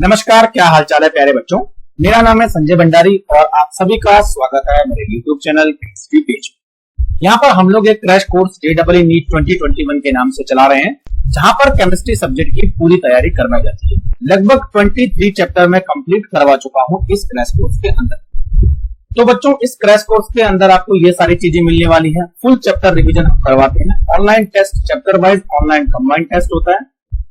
नमस्कार, क्या हालचाल है प्यारे बच्चों। मेरा नाम है संजय भंडारी और आप सभी का स्वागत है मेरे YouTube चैनल केमिस्ट्री पेज। यहाँ पर हम लोग एक क्रैश कोर्स JEE नीट 2021 के नाम से चला रहे हैं, जहाँ पर केमिस्ट्री सब्जेक्ट की पूरी तैयारी करवाई जाती है। लगभग 23 चैप्टर में कंप्लीट करवा चुका हूँ इस क्रैश कोर्स के अंदर। तो बच्चों, इस क्रैश कोर्स के अंदर आपको ये सारी चीजें मिलने वाली है। फुल चैप्टर रिविजन हम करवाते हैं, online test chapter wise online combined test होता है।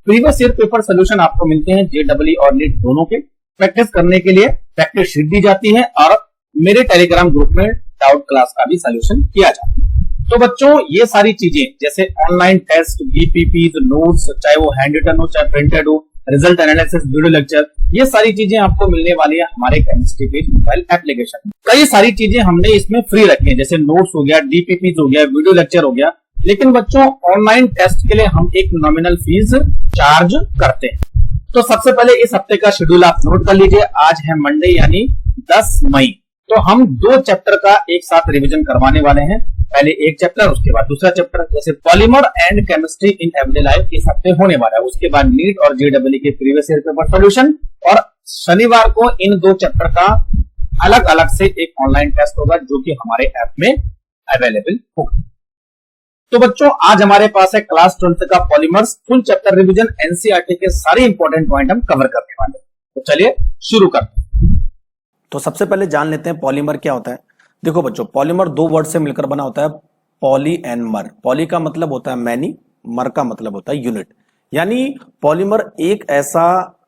प्रीवियस ईयर पेपर सोल्यूशन आपको मिलते हैं JEE और नीट दोनों के। प्रैक्टिस करने के लिए प्रैक्टिस शीट दी जाती है और मेरे टेलीग्राम ग्रुप में डाउट क्लास का भी सोल्यूशन किया जाता है। तो बच्चों, ये सारी चीजें जैसे ऑनलाइन टेस्ट, बीपीपी, नोट्स, चाहे वो हैंड रिटन हो चाहे प्रिंटेड हो, रिजल्ट एनालिसिस, वीडियो लेक्चर, ये सारी चीजें आपको मिलने वाली है हमारे केमिस्ट्री पेज मोबाइल एप्लीकेशन। कई सारी चीजें हमने इसमें फ्री रखी है, जैसे नोट्स हो गया, डीपीपी हो गया, वीडियो लेक्चर हो गया। लेकिन बच्चों, ऑनलाइन टेस्ट के लिए हम एक नॉमिनल फीस चार्ज करते हैं। तो सबसे पहले इस हफ्ते का शेड्यूल आप नोट कर लीजिए। आज है मंडे यानी 10 मई। तो हम 2 चैप्टर का एक साथ रिवीजन करवाने वाले हैं। पहले एक चैप्टर, उसके बाद दूसरा चैप्टर, जैसे polymer and chemistry in everyday life इस हफ्ते होने वाला है। उसके बाद नीट और JEE के प्रीवियस ईयर पेपर सॉल्यूशन, और शनिवार को इन 2 चैप्टर का अलग अलग से एक ऑनलाइन टेस्ट होगा जो कि हमारे ऐप में अवेलेबल होगा। तो बच्चों, आज हमारे पास है क्लास 12th का polymers full chapter revision, NCERT के सारे इंपॉर्टेंट पॉइंट हम कवर करने वाले हैं। तो चलिए शुरू करते हैं। तो सबसे पहले जान लेते हैं पॉलीमर क्या होता है। देखो बच्चों, पॉलीमर 2 वर्ड से मिलकर बना होता है, पॉली एंड मर। पॉली का मतलब होता है मैनी, मर का मतलब होता है यूनिट। यानी पॉलीमर एक ऐसा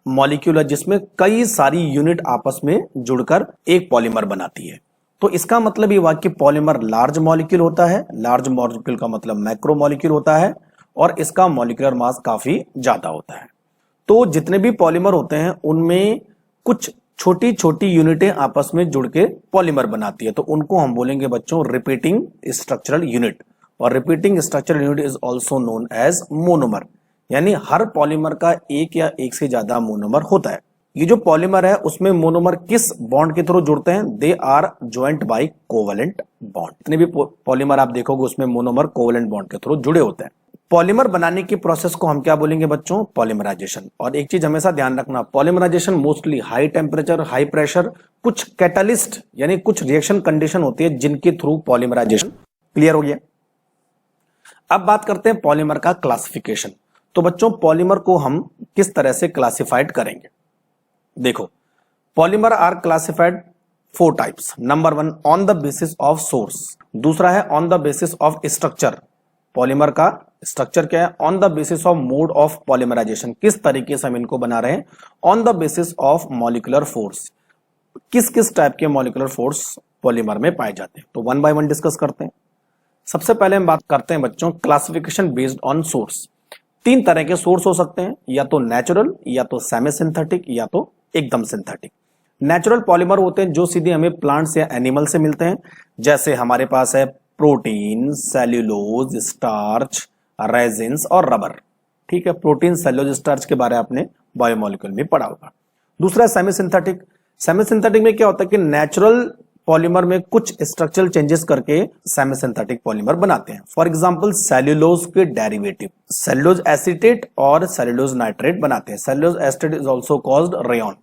मॉलिक्यूल है जिसमें कई सारी यूनिट आपस में जुड़कर एक पॉलीमर बनाती है। तो इसका मतलब ये हुआ कि पॉलीमर लार्ज मॉलिक्यूल होता है। लार्ज मॉलिक्यूल का मतलब मैक्रो मॉलिक्यूल होता है और इसका मॉलिक्यूलर मास काफी ज्यादा होता है। तो जितने भी पॉलीमर होते हैं उनमें कुछ छोटी छोटी यूनिटें आपस में जुड़ के पॉलीमर बनाती है। तो उनको हम बोलेंगे बच्चों रिपीटिंग स्ट्रक्चरल यूनिट, और repeating structural unit is also known as monomer. यानी हर पॉलीमर का एक या एक से ज्यादा मोनोमर होता है। ये जो पॉलीमर है उसमें मोनोमर किस बॉन्ड के थ्रू जुड़ते हैं? They are joint by covalent bond. जितने भी पॉलीमर आप देखोगे उसमें मोनोमर कोवेलेंट बॉन्ड के थ्रू जुड़े होते हैं। पॉलीमर बनाने की प्रोसेस को हम क्या बोलेंगे बच्चों? पॉलीमराइजेशन। और एक चीज हमेशा ध्यान रखना, polymerisation mostly high temperature, high pressure, कुछ कैटालिस्ट यानी कुछ रिएक्शन कंडीशन होती है जिनके थ्रू पॉलीमराइजेशन। क्लियर हो गया? अब बात करते हैं पॉलीमर का क्लासिफिकेशन। तो बच्चों, पॉलीमर को हम किस तरह से क्लासिफाइड करेंगे? देखो, polymer are classified 4 types. Number 1 on the basis of source, दूसरा है on the basis of structure. Polymer का स्ट्रक्चर क्या है? On the basis of mode of polymerisation, किस तरीके से हम इनको बना रहे हैं। On the basis of molecular force, किस किस टाइप के मॉलिक्यूलर फोर्स पॉलीमर में पाए जाते हैं। तो 1 बाय 1 डिस्कस करते हैं। सबसे पहले हम बात करते हैं बच्चों क्लासिफिकेशन बेस्ड ऑन सोर्स। 3 तरह के सोर्स हो सकते हैं, या तो नेचुरल, या तो सेमी सिंथेटिक, या तो एकदम सिंथेटिक। नेचुरल पॉलीमर होते हैं जो सीधे हमें प्लांट्स या एनिमल से मिलते हैं, जैसे हमारे पास है प्रोटीन, सेल्यूलोज, स्टार्च, रेजिन्स और रबर। ठीक है, प्रोटीन, सेल्यूलोज, स्टार्च के बारे में आपने बायोमोलिक्यूल में पढ़ा होगा। दूसरा है सेमी सिंथेटिक। सेमी सिंथेटिक में क्या होता है कि नेचुरल पॉलीमर में कुछ स्ट्रक्चरल चेंजेस करके सेमी सिंथेटिक पॉलीमर बनाते हैं। फॉर एग्जांपल सेल्यूलोज के डेरिवेटिव सेल्यूलोज एसीटेट और सेल्यूलोज नाइट्रेट बनाते हैं। Cellulose acetate is also called rayon.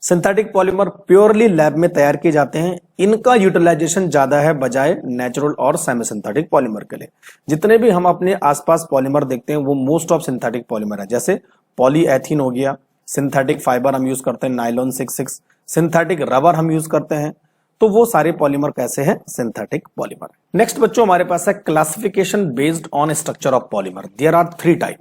Synthetic polymer purely lab में तैयार किए जाते हैं। इनका यूटिलाइजेशन ज्यादा है बजाय नेचुरल और सेमी सिंथेटिक पॉलीमर के लिए। जितने भी हम अपने आसपास पॉलीमर देखते हैं वो मोस्ट ऑफ सिंथेटिक पॉलीमर है, जैसे पॉलीएथीन हो गया, सिंथेटिक फाइबर हम यूज करते हैं नायलॉन 66, सिंथेटिक रबर हम यूज करते हैं। तो वो सारे पॉलीमर कैसे हैं? Synthetic polymer. नेक्स्ट बच्चों, हमारे पास है classification based on structure of polymer. There are 3 type,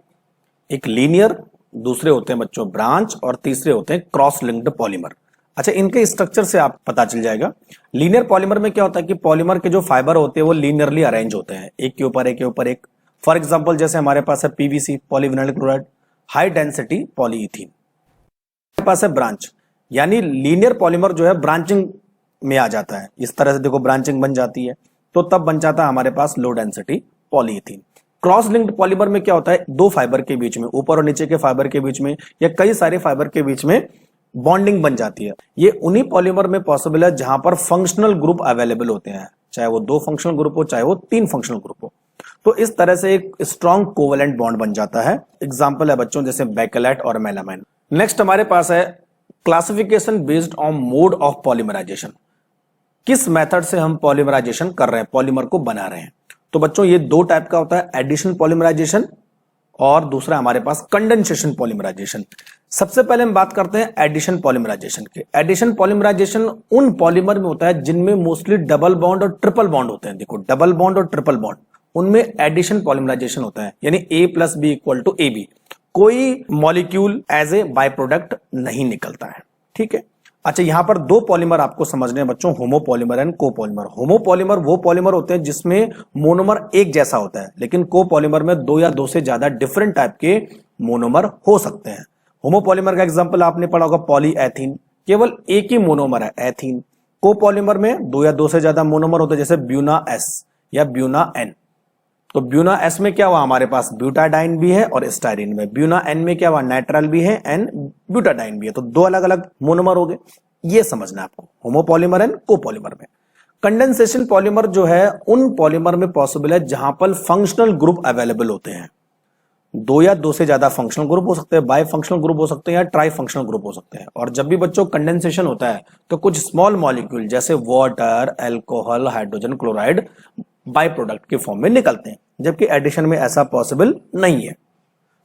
एक लीनियर, दूसरे होते हैं बच्चों ब्रांच, और तीसरे होते हैं क्रॉस लिंक्ड पॉलीमर। अच्छा, इनके स्ट्रक्चर से आप पता चल जाएगा। लीनियर पॉलीमर में क्या होता है कि पॉलीमर के जो फाइबर होते हैं वो लीनियरली अरेंज होते हैं, एक के ऊपर एक के ऊपर एक। फॉर एग्जांपल जैसे हमारे पास है PVC, polyvinyl chloride, high density polyethene. हमारे पास है ब्रांच, यानी लीनियर पॉलीमर जो है ब्रांचिंग में आ जाता है। इस तरह से देखो ब्रांचिंग बन जाती है, तो तब बन जाता है हमारे पास low density polyethylene. Cross linked polymer में क्या होता है? 2 फाइबर के बीच में, ऊपर और नीचे के फाइबर के बीच में, या कई सारे फाइबर के बीच में बॉन्डिंग बन जाती है। ये उन्हीं पॉलीमर में पॉसिबल है जहां पर फंक्शनल ग्रुप अवेलेबल होते हैं, चाहे वो 2 फंक्शनल ग्रुप हो चाहे वो 3 फंक्शनल ग्रुप हो। तो इस तरह से एक स्ट्रॉन्ग कोवेलेंट बॉन्ड बन जाता है। एग्जाम्पल है बच्चों जैसे बेकेलेट और मेलामाइन। नेक्स्ट हमारे पास है classification based on mode of polymerisation. किस मेथड से हम पॉलीमराइजेशन कर रहे हैं, पॉलीमर को बना रहे हैं। तो बच्चों ये दो टाइप का होता है, एडिशन पॉलीमराइजेशन और दूसरा हमारे पास कंडेंसेशन पॉलीमराइजेशन। सबसे पहले हम बात करते हैं एडिशन पॉलीमराइजेशन के। एडिशन पॉलीमराइजेशन उन पॉलीमर में होता है जिनमें मोस्टली डबल बॉन्ड और ट्रिपल बॉन्ड होते हैं। देखो डबल बॉन्ड और ट्रिपल बॉन्ड, उनमें एडिशन पॉलीमराइजेशन होता है, यानी A + B = AB। कोई molecule as a by product नहीं निकलता है, ठीक है। अच्छा, यहां पर दो पॉलीमर आपको समझने हैं बच्चों, होमोपॉलीमर एंड कोपॉलीमर। होमोपॉलीमर वो पॉलीमर होते हैं जिसमें मोनोमर एक जैसा होता है, लेकिन कोपॉलीमर में दो या दो से ज्यादा डिफरेंट टाइप के मोनोमर हो सकते हैं। होमोपॉलीमर का एग्जांपल आपने पढ़ा होगा पॉलीएथीन, केवल एक ही मोनोमर है एथीन। कोपॉलीमर में दो या दो से ज्यादा मोनोमर होते हैं, जैसे ब्यूना S या ब्यूना N। तो ब्यूना S में क्या हुआ, हमारे पास ब्यूटाडाइन भी है और स्टाइरिन में। ब्यूना N में क्या हुआ, नाइट्राइल भी है एंड ब्यूटाडाइन भी है। तो दो अलग अलग मोनोमर हो गए, ये समझना है आपको होमोपॉलीमर एंड कोपॉलीमर में। कंडेंसेशन पॉलीमर जो है उन पॉलीमर में पॉसिबल है जहां पर फंक्शनल ग्रुप अवेलेबल होते हैं। दो या दो से ज्यादा फंक्शनल ग्रुप हो सकते हैं, बाय फंक्शनल ग्रुप हो सकते हैं या ट्राई फंक्शनल ग्रुप हो सकते हैं। और जब भी बच्चों कंडेंसेशन होता है तो कुछ स्मॉल मॉलिक्यूल जैसे water, alcohol, hydrogen chloride by product के फॉर्म में निकलते हैं, जबकि एडिशन में ऐसा पॉसिबल नहीं है।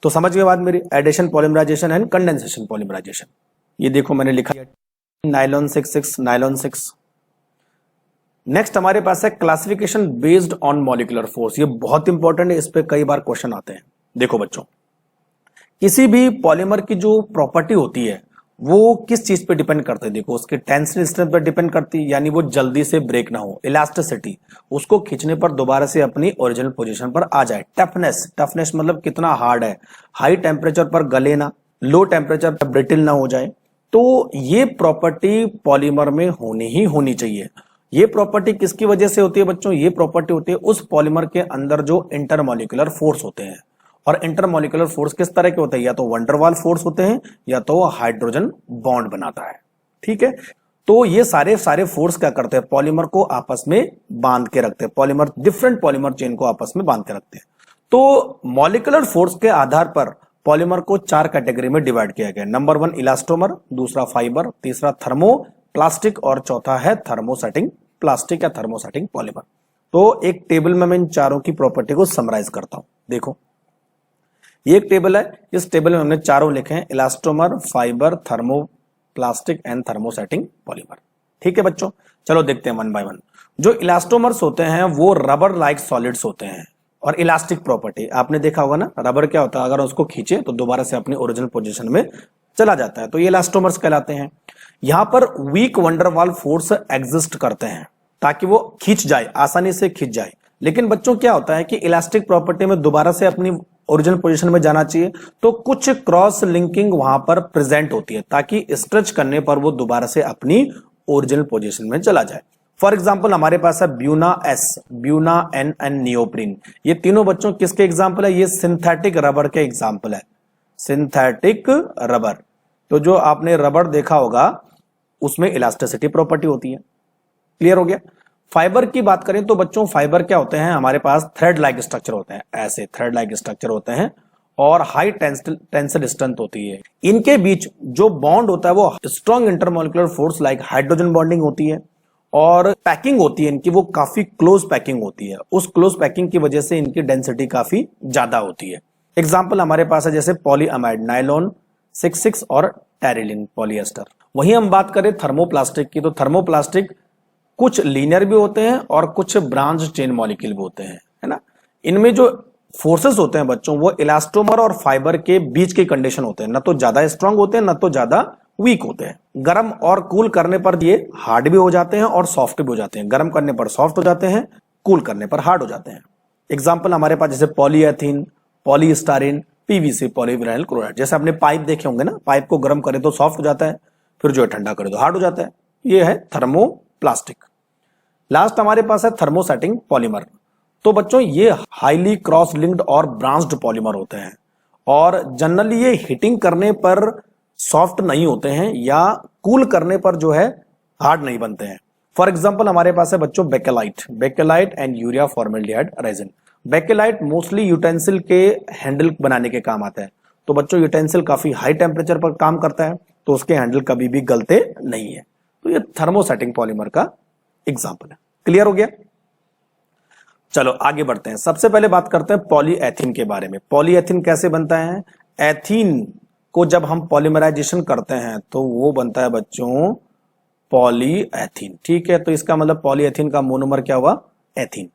तो समझ गए बात मेरी, addition polymerisation and condensation polymerisation. ये देखो मैंने लिखा है नाइलॉन 6 नाइलॉन 6। नेक्स्ट हमारे पास है classification based on molecular force. ये बहुत इंपॉर्टेंट है, इस पे कई बार क्वेश्चन आते हैं। देखो बच्चों, किसी भी पॉलीमर की जो प्रॉपर्टी होती है वो किस चीज पे डिपेंड करते हैं। देखो उसके टेंसिल स्ट्रेंथ पर डिपेंड करती है, यानी वो जल्दी से ब्रेक ना हो। इलास्टिसिटी, उसको खींचने पर दोबारा से अपनी ओरिजिनल पोजीशन पर आ जाए। टफनेस, टफनेस मतलब कितना हार्ड है। हाई टेम्परेचर पर गले ना, लो टेम्परेचर पर ब्रिटिल ना हो जाए। तो ये प्रॉपर्टी पॉलीमर में होनी ही होनी चाहिए। ये प्रॉपर्टी किसकी वजह से होती है बच्चों, ये प्रॉपर्टी होती है उस पॉलीमर के अंदर जो इंटरमॉलिक्यूलर फोर्स होते हैं। और इंटरमॉलिक्यूलर फोर्स किस तरह के होते हैं, या तो वंडरवाल फोर्स होते हैं या तो हाइड्रोजन बॉन्ड बनाता है, ठीक है। तो ये सारे फोर्स क्या करते हैं, पॉलीमर को आपस में बांध के रखते हैं। पॉलीमर, डिफरेंट पॉलीमर चेन को आपस में बांध के रखते हैं। तो मॉलिक्यूलर फोर्स के आधार पर पॉलीमर को चार कैटेगरी में डिवाइड किया गया। नंबर 1 इलास्टोमर, दूसरा फाइबर, तीसरा थर्मो प्लास्टिक और चौथा है थर्मोसेटिंग प्लास्टिक या थर्मोसेटिंग पॉलीमर। तो एक टेबल में मैं इन चारों की प्रॉपर्टी को समराइज करता हूं। देखो ये एक टेबल है, इस टेबल में हमने चारों लिखे हैं, elastomer, fibre, thermoplastic and thermosetting polymer, ठीक है बच्चों। चलो देखते हैं वन बाय वन। जो इलास्टोमर्स होते हैं वो रबर लाइक सॉलिड्स होते हैं और इलास्टिक प्रॉपर्टी आपने देखा होगा ना, रबर क्या होता है, अगर उसको खींचे तो दोबारा से अपनी ओरिजिनल पोजीशन में चला जाता है। तो ये इलास्टोमर्स कहलाते हैं। यहां पर वीक वंडरवाल फोर्स एग्जिस्ट करते हैं ताकि वो खींच जाए, आसानी से खींच जाए। लेकिन बच्चों क्या होता है कि इलास्टिक प्रॉपर्टी में दोबारा से अपनी ओरिजिनल पोजीशन में जाना चाहिए, तो कुछ क्रॉस लिंकिंग वहां पर प्रेजेंट होती है ताकि स्ट्रेच करने पर वो दोबारा से अपनी ओरिजिनल पोजीशन में चला जाए। फॉर एग्जाम्पल हमारे पास है Buena S, Buena N and neoprene. ये तीनों बच्चों किसके एग्जाम्पल है, ये सिंथेटिक रबर के एग्जाम्पल है, सिंथेटिक रबर। तो जो आपने रबर देखा होगा उसमें इलास्टिसिटी प्रॉपर्टी होती है। क्लियर हो गया। फाइबर की बात करें तो बच्चों फाइबर क्या होते हैं, हमारे पास थ्रेड लाइक स्ट्रक्चर होते हैं, ऐसे थ्रेड लाइक स्ट्रक्चर होते हैं और हाई टेंसिल स्ट्रेंथ होती है। इनके बीच जो बॉन्ड होता है वो strong intermolecular force like hydrogen bonding होती है और पैकिंग होती है इनकी, वो काफी क्लोज पैकिंग होती है। उस क्लोज पैकिंग की वजह से इनकी डेंसिटी काफी ज्यादा होती है। एग्जाम्पल हमारे पास है जैसे पॉलीअमाइड, नाइलॉन 6 और टेरिलिन पॉलिएस्टर। वहीं हम बात करें थर्मोप्लास्टिक की, तो थर्मोप्लास्टिक कुछ लीनियर भी होते हैं और कुछ ब्रांच चेन मॉलिक्यूल भी होते हैं, है ना। इनमें जो फोर्सेस होते हैं बच्चों वो इलास्टोमर और फाइबर के बीच के कंडीशन होते हैं, ना तो ज्यादा स्ट्रांग होते हैं ना तो ज्यादा वीक होते हैं। गर्म और कूल करने पर ये हार्ड भी हो जाते हैं और सॉफ्ट भी हो जाते हैं। गर्म करने पर सॉफ्ट हो जाते हैं, कूल करने पर हार्ड हो जाते हैं। एग्जाम्पल हमारे पास जैसे पॉलीएथीन, पॉलीस्टारीन, पीवीसी पॉलीविनाइल क्लोराइड। जैसे आपने पाइप देखे होंगे ना, पाइप को गर्म करे तो सॉफ्ट हो जाता है, फिर जो है ठंडा करे तो हार्ड हो जाता है। ये है थर्मोप्लास्टिक। लास्ट हमारे पास है थर्मोसेटिंग पॉलीमर। तो बच्चों ये हाईली क्रॉस लिंक्ड और ब्रांच्ड पॉलीमर होते हैं और जनरली ये हीटिंग करने पर सॉफ्ट नहीं होते हैं या कूल करने पर जो है हार्ड नहीं बनते हैं। फॉर एग्जांपल हमारे पास है बच्चों bakelite, bakelite and urea formaldehyde resin. Bakelite mostly utensil के हैंडल बनाने के काम आता है। तो बच्चों यूटेंसिल काफी हाई टेम्परेचर पर काम करता है, तो उसके हैंडल कभी भी गलते नहीं है। तो ये थर्मोसेटिंग पॉलीमर का एग्जाम्पल है। क्लियर हो गया? चलो आगे बढ़ते हैं। सबसे पहले बात करते हैं पॉलीएथीन के बारे में। पॉलीएथीन कैसे बनता है? एथीन को जब हम पॉलीमराइजेशन करते हैं तो वो बनता है बच्चों पॉलीएथीन। ठीक है, तो इसका मतलब पॉलीएथीन का मोनोमर क्या हुआ? एथीन।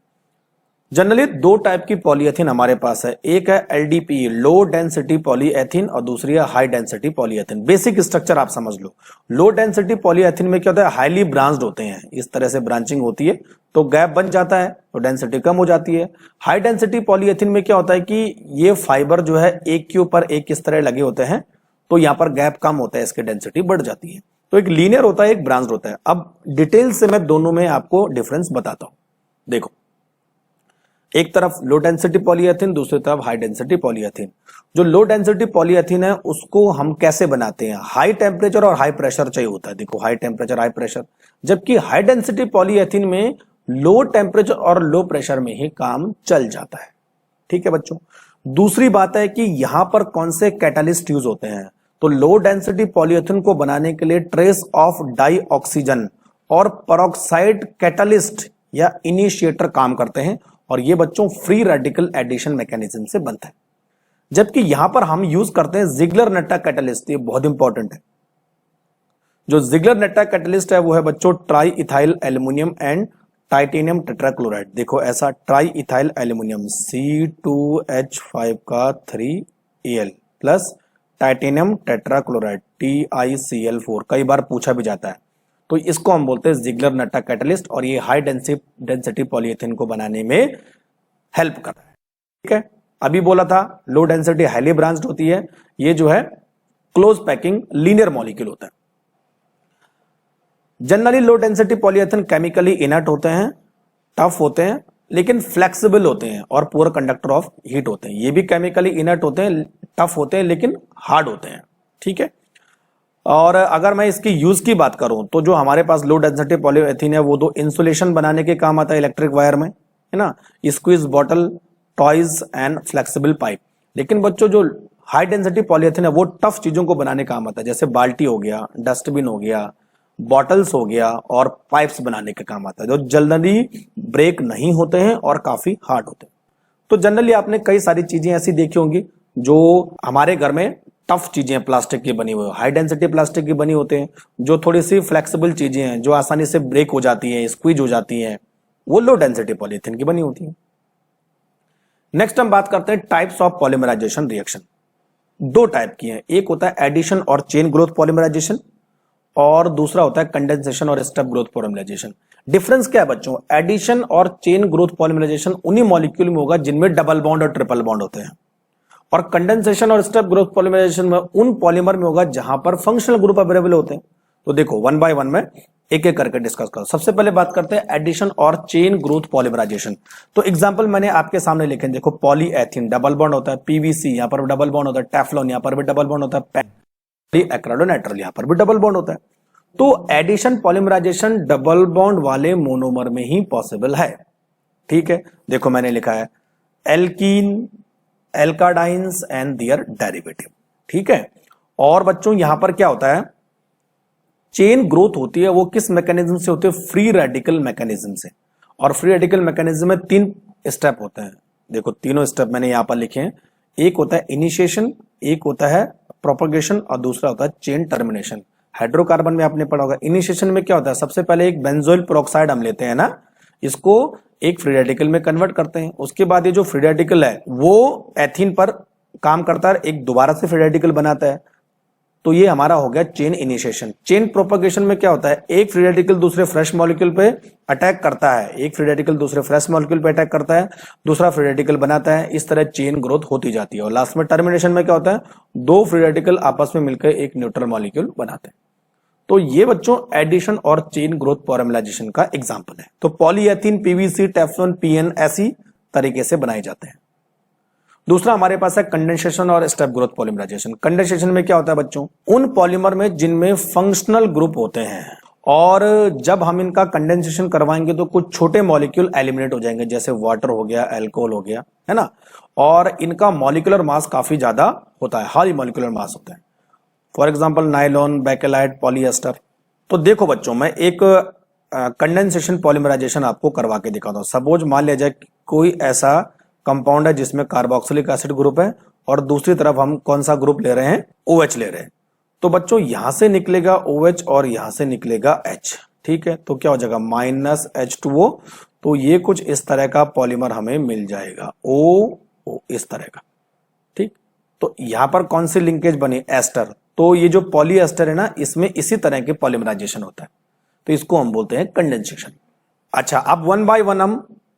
जनरली दो टाइप की पॉलीएथीन हमारे पास है, एक है एलडीपी लो डेंसिटी पॉलीएथीन और दूसरी है हाई डेंसिटी पॉलीएथीन। बेसिक स्ट्रक्चर आप समझ लो। लो डेंसिटी पॉलीएथीन में क्या होता है? हाईली ब्रांच्ड होते हैं, इस तरह से ब्रांचिंग होती है तो गैप बन जाता है तो डेंसिटी कम हो जाती है। हाई डेंसिटी पॉलीएथीन में क्या होता है कि ये फाइबर जो है एक के ऊपर एक इस तरह लगे होते हैं, तो यहां पर गैप कम होता है, इसकी डेंसिटी बढ़ जाती है। तो एक लीनियर होता है, एक ब्रांच्ड होता है। अब डिटेल से मैं दोनों में आपको डिफरेंस बताता हूं। देखो, एक तरफ लो डेंसिटी पॉलीएथीन, दूसरी तरफ हाई डेंसिटी पॉलीएथीन। जो लो डेंसिटी पॉलीएथीन है उसको हम कैसे बनाते हैं? हाई टेम्परेचर और हाई प्रेशर चाहिए होता है। देखो, हाई टेम्परेचर हाई प्रेशर, जबकि हाई डेंसिटी पॉलीएथीन में लो टेम्परेचर और लो प्रेशर में ही काम चल जाता है। ठीक है बच्चों। दूसरी बात है कि यहां पर कौन से कैटालिस्ट यूज होते हैं? तो लो डेंसिटी पॉलीएथीन को बनाने के लिए ट्रेस ऑफ डाई ऑक्सीजन और पेरोक्साइड कैटालिस्ट या इनिशिएटर काम करते हैं, और ये बच्चों फ्री रेडिकल एडिशन मैकेनिज्म से बनता है। जबकि यहां पर हम यूज करते हैं जिगलर नट्टा कैटालिस्ट। ये बहुत इंपॉर्टेंट है। जो जिगलर नट्टा कैटालिस्ट है वो है बच्चों try ethyl aluminium and titanium tetrachloride. देखो ऐसा, ट्राई इथाइल एल्यूमिनियम C2H5 का 3Al plus titanium tetrachloride TiCl4। कई बार पूछा भी जाता है, तो इसको हम बोलते हैं जिगलर नट्टा कैटालिस्ट, और ये हाई डेंसिटी पॉलीएथीन को बनाने में हेल्प कर रहा है। ठीक है, अभी बोला था लो डेंसिटी हाईली ब्रांच्ड होती है, ये जो है क्लोज पैकिंग लीनियर मॉलिक्यूल होता है। Generally low density polyethene chemically inert होते हैं, टफ होते हैं, लेकिन फ्लेक्सिबल होते हैं और पुअर कंडक्टर ऑफ हीट होते हैं। ये भी केमिकली इनर्ट होते हैं, टफ होते हैं, लेकिन हार्ड होते हैं। ठीक है, और अगर मैं इसकी यूज की बात करूं तो जो हमारे पास लो डेंसिटी पॉलीएथीन है वो तो इंसुलेशन बनाने के काम आता है इलेक्ट्रिक वायर में, है ना, squeeze bottle, toys and flexible pipe. लेकिन बच्चों जो हाई डेंसिटी पॉलीएथीन है वो टफ चीजों को बनाने का काम आता है, जैसे बाल्टी हो गया, डस्टबिन हो गया, बॉटल्स हो गया, और पाइप्स बनाने के काम आता है, जो जल्दी ब्रेक नहीं होते हैं और काफी हार्ड होते हैं। तो जनरली आपने कई सारी चीजें ऐसी देखी होंगी जो हमारे घर में टफ चीजें प्लास्टिक की बनी हुई, हाई डेंसिटी प्लास्टिक की बनी होते हैं। जो थोड़ी सी फ्लेक्सिबल चीजें हैं, जो आसानी से ब्रेक हो जाती हैं, स्क्वीज हो जाती हैं, वो लो डेंसिटी पॉलीएथीन की बनी होती है। नेक्स्ट हम बात करते हैं टाइप्स ऑफ पॉलीमराइजेशन रिएक्शन। दो टाइप की हैं, एक होता है एडिशन और चेन ग्रोथ पॉलीमराइजेशन, और दूसरा होता है कंडेंसेशन और स्टेप ग्रोथ पॉलीमराइजेशन। डिफरेंस क्या है बच्चों? एडिशन और चेन ग्रोथ पॉलीमराइजेशन उन्हीं मॉलिक्यूल में होगा जिनमें डबल बॉन्ड और ट्रिपल बॉन्ड होते हैं, और कंडेंसेशन और स्टेप ग्रोथ पॉलीमराइजेशन में उन पॉलीमर में होगा जहां पर फंक्शनल ग्रुप अवेलेबल होते हैं। तो देखो वन बाय वन में एक एक करके डिस्कस करो। सबसे पहले बात करते हैं एडिशन और चेन ग्रोथ पॉलीमराइजेशन। तो एग्जांपल मैंने आपके सामने लिखे, देखो पॉलीएथीन डबल बॉन्ड होता है, पीवीसी यहां पर डबल बॉन्ड होता है, टेफ्लॉन यहां पर भी डबल बॉन्ड होता है, एक्राइडोनाइट्राइल यहां पर भी डबल बॉन्ड होता है। तो एडिशन पॉलीमराइजेशन डबल बॉन्ड वाले मोनोमर में ही पॉसिबल है। ठीक है, देखो मैंने लिखा है एल्कीन, एल्काडाइंस एंड देयर डेरिवेटिव। ठीक है, और बच्चों यहां पर क्या होता है? चेन ग्रोथ होती है, वो किस मैकेनिज्म से होती है? फ्री रेडिकल मैकेनिज्म से। और फ्री रेडिकल मैकेनिज्म में 3 स्टेप होते हैं। देखो तीनों स्टेप मैंने यहां पर लिखे हैं। एक होता है इनिशिएशन, एक होता है प्रोपगेशन, और दूसरा होता है चेन टर्मिनेशन। हाइड्रोकार्बन में आपने पढ़ा होगा। इनिशिएशन में क्या होता है? सबसे पहले एक बेंजोइल पेरोक्साइड हम लेते हैं ना, इसको एक फ्री रेडिकल में कन्वर्ट करते हैं। उसके बाद ये जो फ्री रेडिकल है वो एथीन पर काम करता है, एक दोबारा से फ्री रेडिकल बनाता है, तो ये हमारा हो गया चेन इनिशिएशन। चेन प्रोपगेशन में क्या होता है? एक फ्री रेडिकल दूसरे फ्रेश मॉलिक्यूल पे अटैक करता है, एक फ्री रेडिकल दूसरे फ्रेश मॉलिक्यूल पे अटैक करता है, दूसरा फ्री रेडिकल बनाता है, इस तरह चेन ग्रोथ होती जाती है। और लास्ट में टर्मिनेशन में क्या होता है? 2 फ्री रेडिकल आपस में मिलकर एक न्यूट्रल मॉलिक्यूल बनाते हैं। तो ये बच्चों एडिशन और चेन ग्रोथ पॉलीमराइजेशन का एग्जांपल है। तो पॉलीएथीन, पीवीसी, टेफ्लॉन, पीएन ऐसी तरीके से बनाए जाते हैं। दूसरा हमारे पास है कंडेंसेशन और स्टेप ग्रोथ पॉलीमराइजेशन। कंडेंसेशन में क्या होता है बच्चों? उन पॉलीमर में जिनमें फंक्शनल ग्रुप होते हैं, और जब हम इनका कंडेंसेशन करवाएंगे तो कुछ छोटे मॉलिक्यूल एलिमिनेट हो जाएंगे, जैसे वाटर हो गया, अल्कोहल हो गया, है ना, और इनका मॉलिक्यूलर मास काफी ज्यादा होता है, हाई मॉलिक्यूलर मास होता है। For example nylon, bakelite, polyester. तो देखो बच्चों, मैं एक कंडेंसेशन पॉलीमराइजेशन आपको करवा के दिखाता हूं। सपोज मान लिया जाए कोई ऐसा कंपाउंड है जिसमें कार्बोक्सिलिक एसिड ग्रुप है और दूसरी तरफ हम कौन सा ग्रुप ले रहे हैं, OH ले रहे हैं। तो बच्चों यहां से निकलेगा OH और यहां से निकलेगा H, ठीक है। तो क्या हो जाएगा -H2O। तो ये कुछ इस तरह का पॉलीमर हमें मिल जाएगा, O इस तरह का, ठीक। तो यहां पर कौन सी लिंकेज बनी, एस्टर। तो ये जो पॉलीएस्टर है ना, इसमें इसी तरह के पॉलीमराइजेशन होता है, तो इसको हम बोलते हैं कंडेंसेशन। अच्छा, अब वन बाय वन हम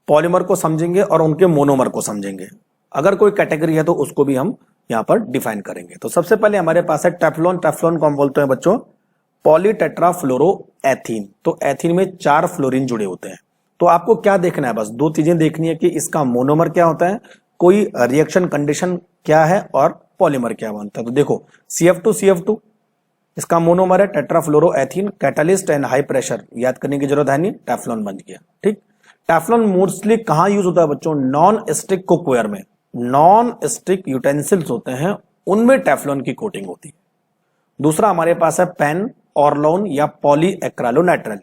पॉलीमर को समझेंगे और उनके मोनोमर को समझेंगे। अगर कोई कैटेगरी है तो उसको भी हम यहां पर डिफाइन करेंगे। तो सबसे पहले हमारे पास है टेफ्लॉन। टेफ्लॉन को हम बोलते हैं बच्चों पॉलीटेट्राफ्लोरोएथीन। तो एथीन में 4 फ्लोरीन जुड़े होते हैं। तो आपको क्या देखना है, बस 2 चीजें देखनी है कि इसका मोनोमर क्या होता है, कोई रिएक्शन कंडीशन क्या है और पॉलीमर क्या बनता है। तो देखो CF2 इसका मोनोमर है टेट्राफ्लोरोएथीन। कैटलिस्ट एंड हाई प्रेशर याद करने की जरूरत है नहीं, टेफ्लॉन बन गया, ठीक। टेफ्लॉन मोस्टली कहां यूज होता है बच्चों, नॉन स्टिक कुकवेयर में। नॉन स्टिक यूटेंसिल्स होते हैं उनमें टेफ्लॉन की कोटिंग होती है। दूसरा हमारे पास है पेन ऑर्लोन या पॉलीएक्राइलोनाइट्राइल।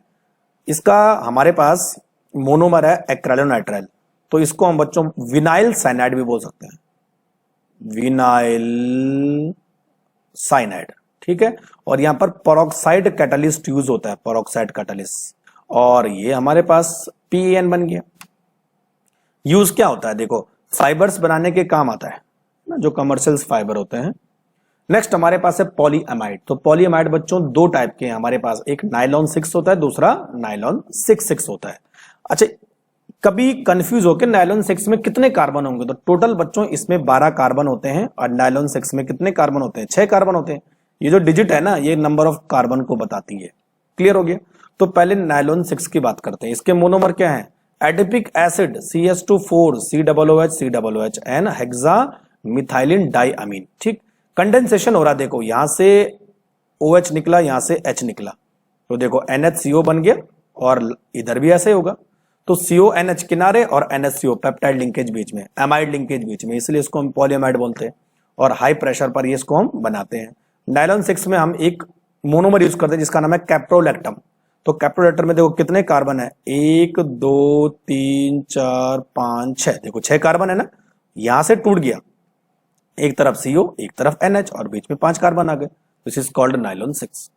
इसका हमारे पास मोनोमर है एक्राइलोनाइट्राइल। तो इसको हम बच्चों विनाइल साइनाइड भी बोल सकते हैं, विनाइल साइनाइड, ठीक है। और यहां पर पेरोक्साइड कैटलिस्ट यूज होता है, पेरोक्साइड कैटलिस्ट। और ये हमारे पास PEN बन गया। यूज क्या होता है, देखो फाइबर्स बनाने के काम आता है ना, जो कमर्शियल फाइबर होते हैं। नेक्स्ट हमारे पास है पॉलीएमाइड। तो पॉलीएमाइड बच्चों 2 टाइप के हैं हमारे पास, एक नाइलॉन 6 होता है, दूसरा नाइलॉन 6 होता है। अच्छा, कभी कंफ्यूज होकर नाइलॉन 6 में कितने कार्बन होंगे, तो टोटल बच्चों इसमें 12 कार्बन होते हैं और नाइलॉन 6 में कितने कार्बन होते हैं, 6 कार्बन होते हैं। ये जो डिजिट है ना, ये नंबर ऑफ कार्बन को बताती है। क्लियर हो गया। तो पहले नाइलॉन 6 की बात करते हैं। इसके मोनोमर क्या है, adipic acid CH2 COOH and hexamethylene diamine, ठीक। कंडेंसेशन हो रहा है, देखो यहां से OH निकला, यहां से H निकला, तो देखो NHCO बन गया और इधर भी ऐसे होगा। तो CONH किनारे और NHCO पेप्टाइड लिंकेज बीच में, एमाइड लिंकेज बीच में, इसलिए इसको हम पॉलीएमाइड बोलते हैं। और हाई प्रेशर पर ये इसको हम बनाते हैं। नाइलॉन 6 में हम एक मोनोमर यूज करते हैं जिसका नाम है कैप्रोलैक्टम। तो कैप्रोलैक्टम में देखो कितने कार्बन है, 1 2 3 4 5 6, देखो 6 कार्बन है ना। यहां से टूट गया, एक तरफ CO एक तरफ NH और बीच में 5 कार्बन आ गए। This is called nylon 6।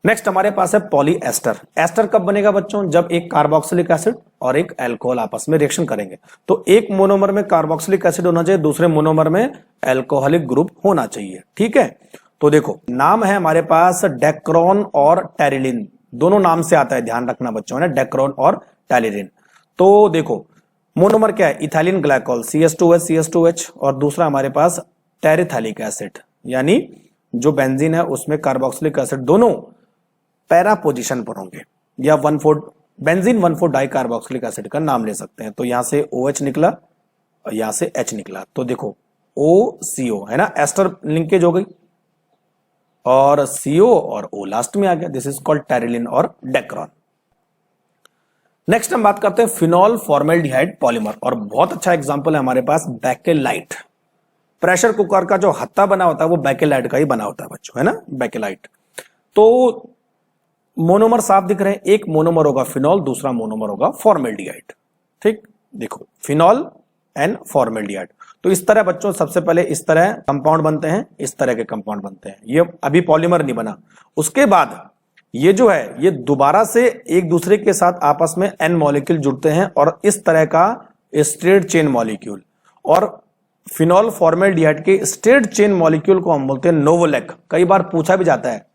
Next हमारे पास है पॉलीएस्टर। एस्टर कब बनेगा बच्चों, जब एक कार्बोक्सिलिक एसिड और एक अल्कोहल आपस में रिएक्शन करेंगे। तो एक मोनोमर में कार्बोक्सिलिक एसिड होना चाहिए, दूसरे मोनोमर में अल्कोहलिक ग्रुप होना चाहिए, ठीक है। तो देखो नाम है हमारे पास डेक्रोन और टेरिलिन, दोनों नाम से आता है, ध्यान रखना बच्चों, है ना, डेक्रोन और टेरिलिन। तो देखो मोनोमर क्या है, इथाइलिन ग्लाइकोल CH2H और दूसरा हमारे पास टेरिथैलिक एसिड, यानी जो बेंजीन है उसमें कार्बोक्सिलिक एसिड दोनों पैरा पोजीशन पर होंगे, या 1,4 बेंजीन 1,4 डाई कार्बोक्सिलिक एसिड का नाम ले सकते हैं। तो यहां से OH निकला और यहां से H निकला, तो देखो OCO है ना, एस्टर लिंकेज हो गई और CO और O लास्ट में आ गया। दिस इज कॉल्ड टेरिलिन और डेक्रोन। नेक्स्ट हम बात करते हैं फिनॉल फॉर्मेल्डिहाइड पॉलीमर, और बहुत अच्छा एग्जांपल है हमारे पास बेकेलाइट। प्रेशर कुकर का जो हत्ता बना होता है वो बेकेलाइट का ही बना होता है बच्चों, है ना, बेकेलाइट। तो मोनोमर साफ दिख रहे हैं, एक मोनोमर होगा फिनॉल, दूसरा मोनोमर होगा फॉर्मेल्डिहाइड, ठीक। देखो फिनॉल एंड फॉर्मेल्डिहाइड। तो इस तरह बच्चों सबसे पहले इस तरह कंपाउंड बनते हैं, इस तरह के कंपाउंड बनते हैं। ये अभी पॉलीमर नहीं बना, उसके बाद ये जो है ये दोबारा से एक दूसरे के साथ आपस में N मॉलिक्यूल जुड़ते हैं और इस तरह का स्ट्रेट चेन मॉलिक्यूल। और फिनॉल फॉर्मेल्डिहाइड के स्ट्रेट चेन मॉलिक्यूल को हम बोलते हैं नोवोलेक। कई बार पूछा भी जाता है,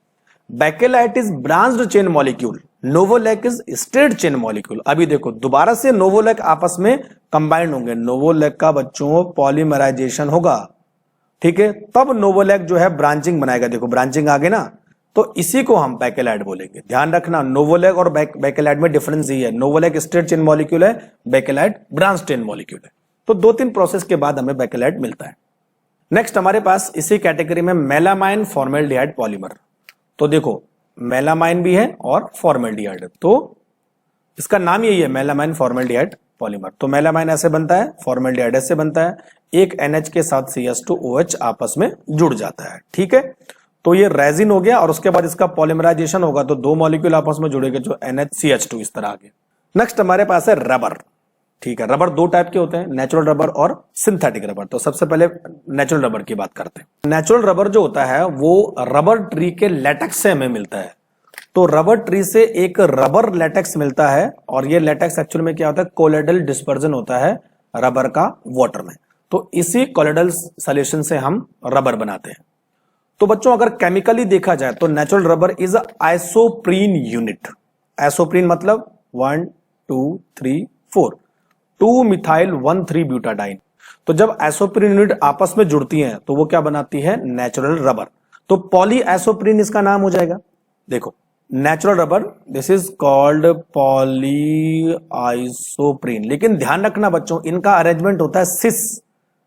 bakelite is branched chain molecule, novolac is straight chain molecule. अभी देखो दोबारा से नोवोलेक आपस में कंबाइंड होंगे, नोवोलेक का बच्चों पॉलीमराइजेशन होगा, ठीक है, तब नोवोलेक जो है ब्रांचिंग बनाएगा। देखो ब्रांचिंग आ गई ना, तो इसी को हम बेकेलाइट बोलेंगे। ध्यान रखना नोवोलेक और बेकेलाइट में डिफरेंस ही है, नोवोलेक स्ट्रेट चेन मॉलिक्यूल है, बेकेलाइट ब्रांच चेन मॉलिक्यूल है। तो 2-3 प्रोसेस के बाद हमें बेकेलाइट मिलता है। नेक्स्ट हमारे पास इसी कैटेगरी में मेलामाइन फॉर्मेल्डिहाइड पॉलीमर। तो देखो मेलामाइन भी है और फॉर्मेल्डिहाइड, तो इसका नाम यही है मेलामाइन फॉर्मेल्डिहाइड पॉलीमर। तो मेलामाइन ऐसे बनता है, फॉर्मल्डिहाइड से बनता है, एक NH के साथ CH2OH आपस में जुड़ जाता है। ठीक है, तो ये रेजिन हो गया और उसके बाद इसका पॉलीमराइजेशन होगा तो दो मॉलिक्यूल आपस में जुड़ेंगे जो NH-CH2 इस तरह आगे। नेक्स्ट हमारे पास है रबर। ठीक है, रबर दो टाइप के होते हैं, नेचुरल रबर और सिंथेटिक रबर। तो सबसे पहले नेचुरल रबर की बात करते हैं। नेचुरल रबर जो होता है वो रबर ट्री के लेटेक्स से हमें मिलता है। तो रबर ट्री से एक रबर लेटेक्स मिलता है और ये लेटेक्स एक्चुअल में क्या होता है, कोलोइडल डिस्पर्जन होता है रबर का वाटर में। तो इसी कोलोइडल सॉल्यूशन से हम रबर बनाते हैं। तो बच्चों अगर केमिकली देखा जाए तो natural rubber is isoprene unit. Isoprene मतलब 1 2 3 4 2 मिथाइल 1,3 ब्यूटाडाइन। तो जब आइसोप्रीन यूनिट आपस में जुड़ती हैं तो वो क्या बनाती है, नेचुरल रबर। तो पॉली आइसोप्रीन इसका नाम हो जाएगा। देखो natural rubber this is called poly isoprene. लेकिन ध्यान रखना बच्चों, इनका अरेंजमेंट होता है सिस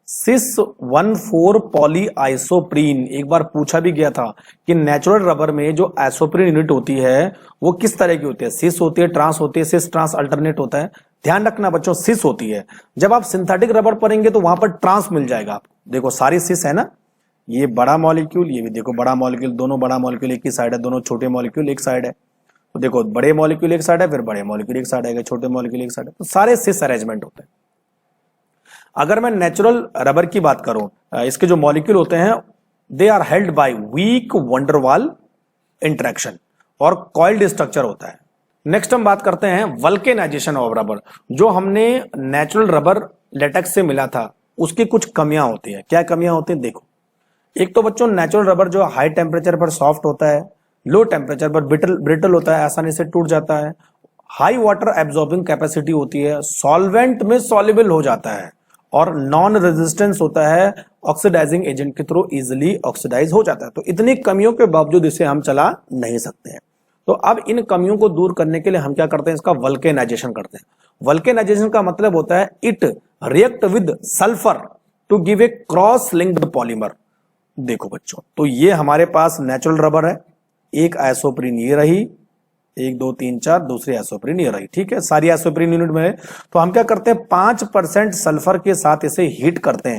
1,4 पॉली आइसोप्रीन। एक बार पूछा भी गया था कि नेचुरल रबर में जो आइसोप्रीन यूनिट होती है वो किस तरह की होती है, सिस होती है, ट्रांस होती है, सिस ट्रांस अल्टरनेट होता है। ध्यान रखना बच्चों, सिस होती है। जब आप सिंथेटिक रबर पढ़ेंगे तो वहां पर ट्रांस मिल जाएगा आपको। देखो सारी सिस है ना, ये बड़ा मॉलिक्यूल, ये भी देखो बड़ा मॉलिक्यूल, दोनों बड़ा मॉलिक्यूल एक ही साइड है, दोनों छोटे मॉलिक्यूल एक साइड है। तो देखो बड़े मॉलिक्यूल एक साइड है, फिर बड़े मॉलिक्यूल एक साइड है, छोटे मॉलिक्यूल एक साइड है। तो सारे सिस अरेंजमेंट होते हैं। अगर मैं नेचुरल रबर की बात करूं, इसके जो मॉलिक्यूल होते हैं they are held by weak van der Waals interaction और कॉइल्ड स्ट्रक्चर होता है। नेक्स्ट हम बात करते हैं वल्केनाइजेशन ऑफ रबर। जो हमने नेचुरल रबर लेटेक्स से मिला था उसकी कुछ कमियां होती है। क्या कमियां होती है देखो, एक तो बच्चों नेचुरल रबर जो हाई टेम्परेचर पर सॉफ्ट होता है, लो टेम्परेचर पर ब्रिटल होता है, आसानी से टूट जाता है, हाई वाटर एब्जॉर्बिंग कैपेसिटी होती है, सॉल्वेंट में सॉल्युबल हो जाता है और नॉन रेजिस्टेंस होता है, ऑक्सीडाइजिंग एजेंट के थ्रू इजिली ऑक्सीडाइज हो जाता है। तो इतनी कमियों के बावजूद इसे हम चला नहीं सकते हैं। तो अब इन कमियों को दूर करने के लिए हम क्या करते हैं, इसका वल्केनाइजेशन करते हैं। वल्केनाइजेशन का मतलब होता है it react with sulphur to give a cross linked polymer. देखो बच्चों, तो ये हमारे पास नेचुरल रबर है, एक आइसोप्रीन ये रही, 1 2 3 4 दूसरी आइसोप्रीन ये रही। ठीक है, सारी आइसोप्रीन यूनिट में। तो हम क्या करते हैं, 5% सल्फर के साथ इसे हीट करते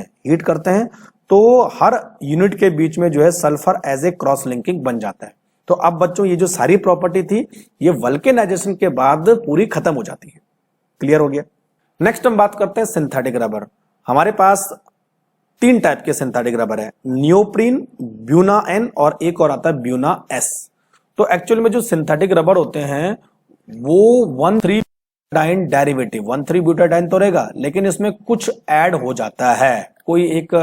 हैं तो हर यूनिट के बीच में जो है sulphur as a cross linking बन जाता है। तो अब बच्चों ये जो सारी प्रॉपर्टी थी ये वल्केनाइजेशन के बाद पूरी खत्म हो जाती है। क्लियर हो गया। नेक्स्ट हम बात करते हैं सिंथेटिक रबर। हमारे पास 3 टाइप के सिंथेटिक रबर है, नियोप्रीन, ब्यूना एन और एक और आता है ब्यूना एस। तो एक्चुअल में जो सिंथेटिक रबर होते हैं वो 1,3 ब्यूटाडाइन डेरिवेटिव, 1,3 ब्यूटाडाइन तो रहेगा लेकिन इसमें कुछ ऐड हो जाता है, कोई एक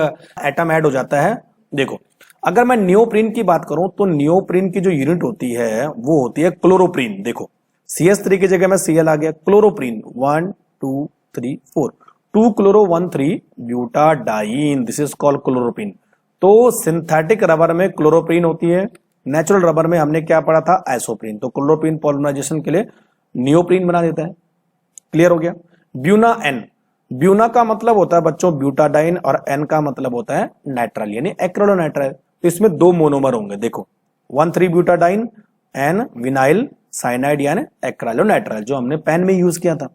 एटम ऐड हो जाता है। देखो अगर मैं नियोप्रीन की बात करूं तो नियोप्रीन की जो यूनिट होती है वो होती है क्लोरोप्रीन। देखो CH3 की जगह में Cl आ गया, chloroprene 1 2 3 4 2 chloro 1,3 butadiene, this is called chloroprene. तो सिंथेटिक रबर में क्लोरोप्रीन होती है, नेचुरल रबर में हमने क्या पढ़ा था, आइसोप्रीन। तो क्लोरोप्रीन पॉलिमराइजेशन के लिए नियोप्रीन बना देता है। क्लियर हो गया। ब्यूना एन, ब्यूना का मतलब होता है बच्चों ब्यूटाडाइन और एन का मतलब होता है नाइट्राइल यानी एक्रिलोनाइट्राइल। तो इसमें 2 मोनोमर होंगे। देखो 1,3 ब्यूटाडाइन एन विनाइल साइनाइड यानी एक्रिलोनाइट्राइल जो हमने पेन में यूज किया था।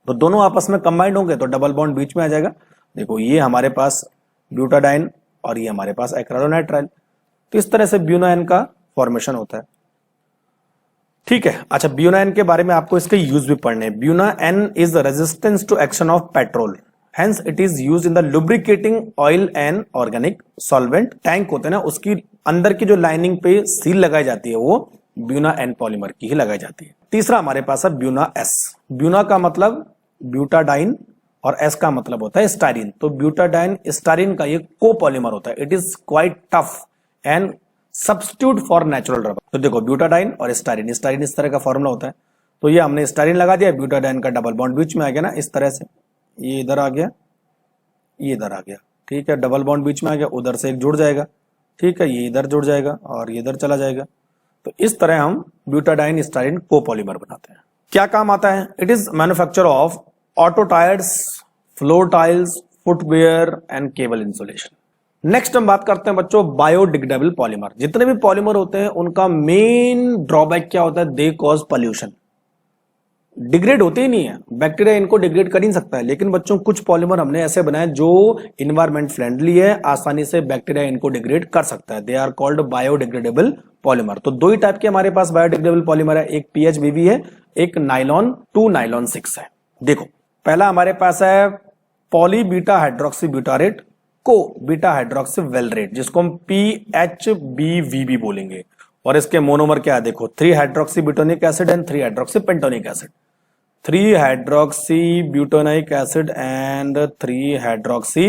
तो दोनों आपस में कंबाइंड होंगे तो डबल बॉन्ड बीच में आ जाएगा। देखो ये हमारे पास ब्यूटाडाइन और ये हमारे पास एक्रिलोनाइट्राइल। तो इस तरह से ब्यूनाइन का फॉर्मेशन होता है। ठीक है, अच्छा ब्यूनाइन के बारे में आपको इसके यूज भी पढ़ने हैं। Buna N is resistance to action of petrol, hence it is used in the lubricating oil and organic solvent. Tank होते हैं ना, उसकी अंदर की जो लाइनिंग पे सील लगाई जाती है वो ब्यूना एन पॉलीमर की ही लगाई जाती है। तीसरा हमारे पास है ब्यूना एस। ब्यूना का मतलब ब्यूटाडाइन और एस का मतलब होता है स्टाइरिन। तो ब्यूटाडाइन स्टाइरिन का ये कोपॉलीमर होता है। It is quite tough and substitute for natural rubber. तो देखो ब्यूटाडाइन और स्टाइरिन, स्टाइरिन इस तरह का फॉर्मूला होता है। तो ये हमने स्टाइरिन लगा दिया, ब्यूटाडाइन का डबल बॉन्ड बीच में आ गया ना इस तरह से, ये इधर आ गया, ये इधर आ गया। ठीक है, डबल बॉन्ड बीच में आ गया, उधर से एक जुड़ जाएगा। ठीक है, ये इधर जुड़ जाएगा और ये इधर चला जाएगा। तो इस तरह हम ब्यूटाडाइन स्टाइरिन कोपॉलीमर बनाते हैं। क्या काम आता है, it is manufacture of auto tyres, floor tiles, footwear and cable insulation. Next हम बात करते हैं बच्चों बायोडिग्रेडेबल पॉलीमर। जितने भी पॉलीमर होते हैं उनका मेन ड्रॉबैक क्या होता है, दे कॉज पॉल्यूशन। डिग्रेड होते ही नहीं है, बैक्टीरिया इनको डिग्रेड कर ही नहीं सकता है। लेकिन बच्चों कुछ पॉलीमर हमने ऐसे बनाए जो इन्वायरमेंट फ्रेंडली है, आसानी से बैक्टीरिया इनको डिग्रेड कर सकता है। They are called biodegradable polymer. तो दो ही टाइप के हमारे पास बायोडिग्रेडेबल पॉलीमर है, एक पीएचबीवी है, एक नाइलॉन 2 नाइलॉन 6 है। देखो पहला हमारे पास है पॉली बीटा हाइड्रोक्सी ब्यूटारेट को बीटा हाइड्रोक्सी वेलरेट, जिसको हम PHBVB बोलेंगे। और इसके मोनोमर क्या है, देखो 3 hydroxy butanoic acid and 3 hydroxy pentanoic acid, 3 hydroxy butanoic acid and 3 hydroxy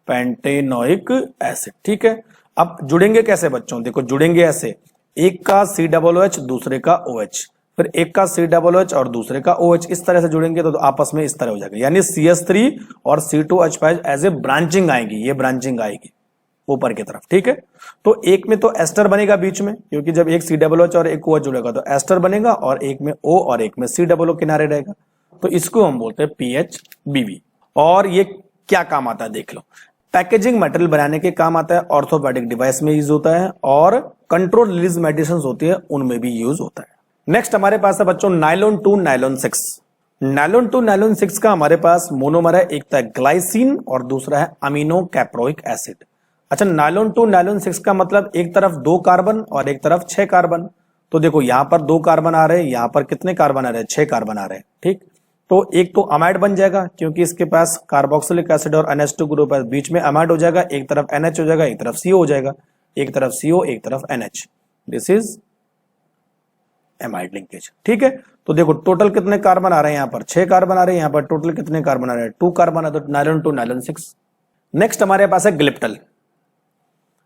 pentanoic acid. ठीक है, अब जुड़ेंगे कैसे बच्चों, देखो जुड़ेंगे ऐसे, एक का COOH दूसरे का OH, फिर एक का COOH और दूसरे का OH, इस तरह से जुड़ेंगे तो आपस में इस तरह हो जाएगा, यानी CH3 और C2H5 एज ए ब्रांचिंग आएगी, ये ब्रांचिंग आएगी ऊपर की तरफ। ठीक है, तो एक में तो एस्टर बनेगा बीच में, क्योंकि जब एक COOH और एक OH जुड़ेगा तो एस्टर बनेगा, और एक में O और एक में COO किनारे रहेगा, तो इसको हम बोलते हैं PHBV। और ये क्या काम आता है देख लो, पैकेजिंग मटेरियल बनाने के काम आता है, ऑर्थोपेडिक डिवाइस में यूज होता है, और कंट्रोल रिलीज मेडिसिन होती है उनमें भी यूज होता है। नेक्स्ट हमारे पास है बच्चों नाइलॉन 2 नाइलॉन 6। नाइलॉन 2 नाइलॉन 6 का हमारे पास मोनोमर है, एक है ग्लाइसिन और दूसरा है अमीनो कैप्रोइक एसिड। अच्छा, नाइलॉन 2 नाइलॉन 6 का मतलब एक तरफ 2 कार्बन और एक तरफ 6 कार्बन। तो देखो यहां पर 2 कार्बन आ रहे हैं, यहां पर कितने कार्बन आ रहे हैं, 6 कार्बन आ रहे हैं। ठीक, तो एक तो अमाइड बन जाएगा, क्योंकि इसके पास कार्बोक्सिलिक एसिड और NH2 ग्रुप है, बीच में अमाइड हो जाएगा, एक तरफ NH हो जाएगा, एक तरफ CO हो जाएगा, एक तरफ CO एक तरफ NH, this is amide linkage. ठीक है, तो देखो टोटल कितने कार्बन आ रहे हैं, यहां पर 6 कार्बन आ रहे हैं, यहां पर टोटल कितने कार्बन आ रहे हैं, 2 कार्बन आ, तो नाइलॉन 2 नाइलॉन 6। नेक्स्ट हमारे पास है ग्लिप्टल।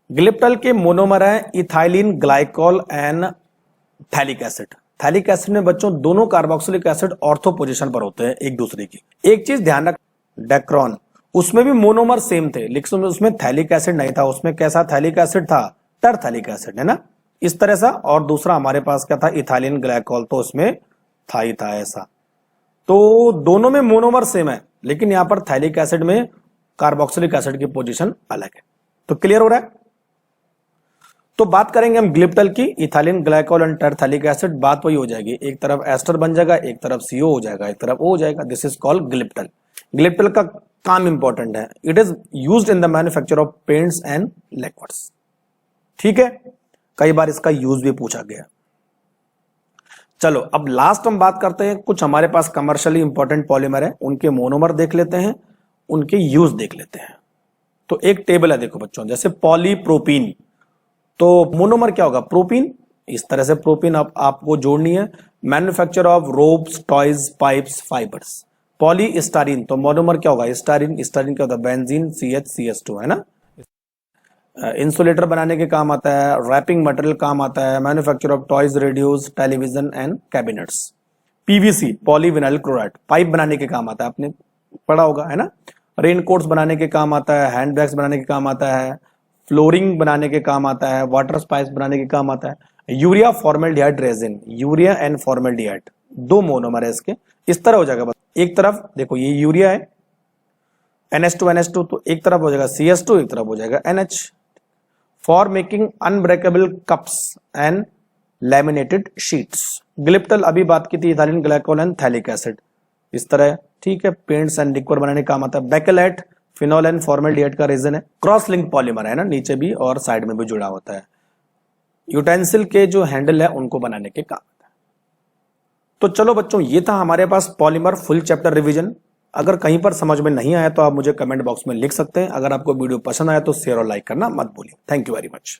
ग्लिप्टल के मोनोमर है ethylene glycol and phthalic acid. Phthalic acid में बच्चों दोनों कार्बोक्सिलिक एसिड ऑर्थो पोजीशन पर होते हैं एक दूसरे की। एक चीज ध्यान रख, डेक्रोन उसमें भी मोनोमर सेम थे, लेकिन उसमें थैलिक एसिड नहीं था, उसमें कैसा थैलिक एसिड था, टरथैलिक एसिड, है ना, इस तरह सा। और दूसरा हमारे पास क्या था, इथाइलिन ग्लाइकोल, तो उसमें था ही था ऐसा। तो दोनों में मोनोमर सेम है, लेकिन यहां पर थैलिक एसिड में कार्बोक्सिलिक एसिड की पोजीशन अलग है। तो क्लियर हो रहा है। तो बात करेंगे हम ग्लिप्टल की, इथाइलिन ग्लाइकोल एंड टरथैलिक एसिड, बात वही हो जाएगी, एक तरफ एस्टर बन जाएगा, एक तरफ CO हो जाएगा, एक तरफ O हो जाएगा, this is called glyptal. Glyptal का काम इंपॉर्टेंट है, it is used in the manufacture of paints and liquids. ठीक है, कई बार इसका यूज भी पूछा गया। चलो अब लास्ट हम बात करते हैं, कुछ हमारे पास कमर्शियली इंपॉर्टेंट पॉलीमर है, उनके मोनोमर देख लेते हैं, उनके यूज देख लेते हैं। तो एक टेबल है देखो बच्चों, जैसे पॉलीप्रोपीन, तो मोनोमर क्या होगा, प्रोपीन, इस तरह से प्रोपीन आपको जोड़नी है। Manufacture of ropes, toys, pipes, fibres. Polystyrene, तो मोनोमर क्या होगा, स्टारीन, स्टारीन क्या होता है, बेंजीन, CH2, है ना। इंसुलेटर बनाने के काम आता है, रैपिंग मटेरियल काम आता है, manufacture of toys, radios, television and cabinets. PVC, polyvinyl chloride, pipe बनाने के काम आता है, आपने पढ़ा होगा, है ना। रेनकोट्स बनाने के काम आता है, हैंडबैग्स बनाने के काम आता है, फ्लोरिंग बनाने के काम आता है, वाटर स्पाइस बनाने के काम आता है। Urea formaldehyde resin, urea and formaldehyde, 2 monomer है इसके, इस तरह हो जाएगा। बस एक तरफ देखो ये यूरिया है, NH2, तो एक तरफ हो जाएगा CH2, एक तरफ हो जाएगा NH। For making unbreakable cups and laminated sheets. Glyptal अभी बात की थी, ethylene glycol and phthalic acid, इस तरह। ठीक है, पेंट्स एंड लिक्विड बनाने का काम आता है। बेकेलेट, फिनोल एंड फॉर्मेल्डिहाइड का रेजन है। क्रॉस लिंक पॉलीमर है ना, नीचे भी और साइड में भी जुड़ा होता है। यूटेंसिल के जो हैंडल है उनको बनाने के काम आता है। तो चलो बच्चों, ये था हमारे पास पॉलीमर फुल चैप्टर रिवीजन। अगर कहीं पर समझ में नहीं आया तो आप मुझे कमेंट बॉक्स में लिख सकते हैं। अगर आपको वीडियो पसंद आया तो शेयर और लाइक करना मत भूलिए। Thank you very much.